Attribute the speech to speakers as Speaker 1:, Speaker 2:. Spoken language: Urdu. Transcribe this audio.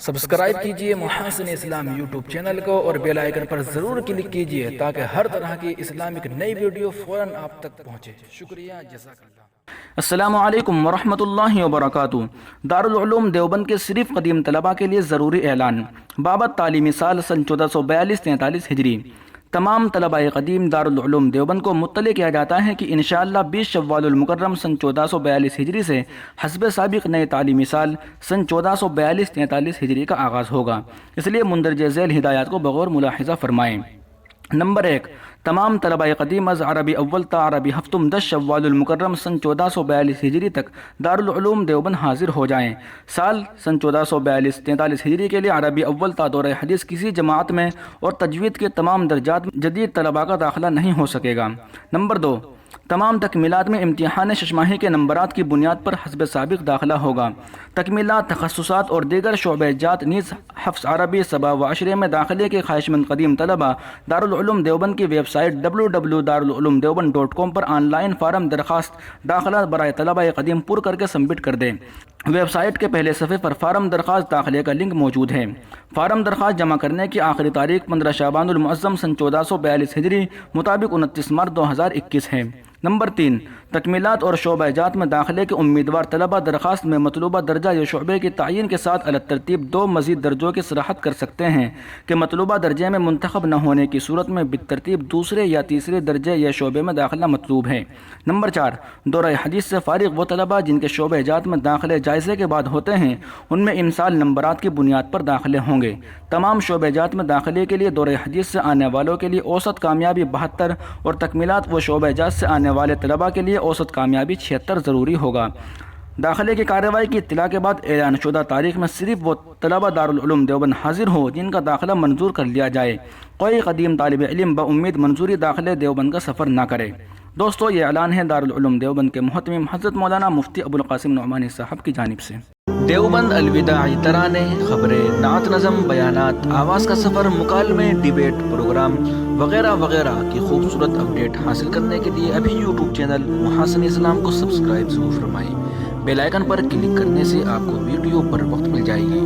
Speaker 1: سبسکرائب کیجئے محاسن اسلام یوٹیوب چینل کو اور بیل آئیکن پر ضرور کلک کیجئے تاکہ ہر طرح کی اسلامک نئی ویڈیو فوراً آپ تک پہنچے۔ شکریہ، جزاک اللہ۔
Speaker 2: السلام علیکم ورحمۃ اللہ وبرکاتہ۔ دارالعلوم دیوبند کے صرف قدیم طلباء کے لیے ضروری اعلان۔ بابت تعلیمی سال سن 1442-43 ہجری۔ تمام طلباء قدیم دارالعلوم دیوبند کو مطلع کیا جاتا ہے کہ انشاءاللہ 20 شوال المکرم سن 1442 ہجری سے حسب سابق نئے تعلیمی سال سن 1442-43 ہجری کا آغاز ہوگا، اس لیے مندرجہ ذیل ہدایات کو بغور ملاحظہ فرمائیں۔ نمبر 1، تمام طلباء قدیم از عربی اول تا عربی ہفتم 10 شوال المکرم سن 1442 ہجری تک دارالعلوم دیوبند حاضر ہو جائیں۔ سال سن 1442-43 ہجری کے لیے عربی اول تا دورہ حدیث کسی جماعت میں اور تجوید کے تمام درجات میں جدید طلباء کا داخلہ نہیں ہو سکے گا۔ نمبر 2، تمام تکمیلات میں امتحان ششماہی کے نمبرات کی بنیاد پر حسب سابق داخلہ ہوگا۔ تکمیلات، تخصصات اور دیگر شعبہ جات نیز حفظ عربی، سبا و عشرے میں داخلے کے خواہشمند قدیم طلباء دارالعلوم دیوبند کی ویب سائٹ www.darululumdeoband.com پر آن لائن فارم درخواست داخلہ برائے طلباء قدیم پر کر کے سبمٹ کر دیں۔ ویب سائٹ کے پہلے صفحے پر فارم درخواست داخلے کا لنک موجود ہے۔ فارم درخواست جمع کرنے کی آخری تاریخ 15 شعبان المعظم سن 1442 ہجری مطابق 29 مارچ 2021 ہے۔ نمبر 3، تکمیلات اور شعبہ جات میں داخلے کے امیدوار طلباء درخواست میں مطلوبہ درجہ یا شعبے کی تعین کے ساتھ علی ترتیب 2 مزید درجوں کی صراحت کر سکتے ہیں کہ مطلوبہ درجے میں منتخب نہ ہونے کی صورت میں بالترتیب دوسرے یا تیسرے درجے یا شعبے میں داخلہ مطلوب ہے۔ نمبر 4، دورہ حدیث سے فارغ وہ طلباء جن کے شعبہ جات میں داخلے جائزے کے بعد ہوتے ہیں ان میں امسال نمبرات کی بنیاد پر داخلے ہوں گے۔ تمام شعبہ جات میں داخلے کے لیے دورہ حدیث سے آنے والوں کے لیے اوسط کامیابی 72 اور تکمیلات و شعبہ جات سے آنے والے طلباء کے لیے اوسط کامیابی 76 ضروری ہوگا۔ داخلے کی کارروائی کی اطلاع کے بعد اعلان شدہ تاریخ میں صرف وہ طلباء دارالعلوم دیوبند حاضر ہو جن کا داخلہ منظور کر لیا جائے۔ کوئی قدیم طالب علم بامید منظوری داخلے دیوبند کا سفر نہ کرے۔ دوستو، یہ اعلان ہے دارالعلوم دیوبند کے محتمم حضرت مولانا مفتی ابو القاسم نعمانی صاحب کی جانب سے۔ دیوبند الوداعی ترانے، خبریں، نعت نظم، بیانات، آواز کا سفر، مکالمے، ڈیبیٹ، پروگرام وغیرہ وغیرہ کی خوبصورت اپڈیٹ حاصل کرنے کے لیے ابھی یوٹیوب چینل محاسن اسلام کو سبسکرائب ضرور فرمائیں۔ بیل آئیکن پر کلک کرنے سے آپ کو ویڈیو پر وقت مل جائے گی۔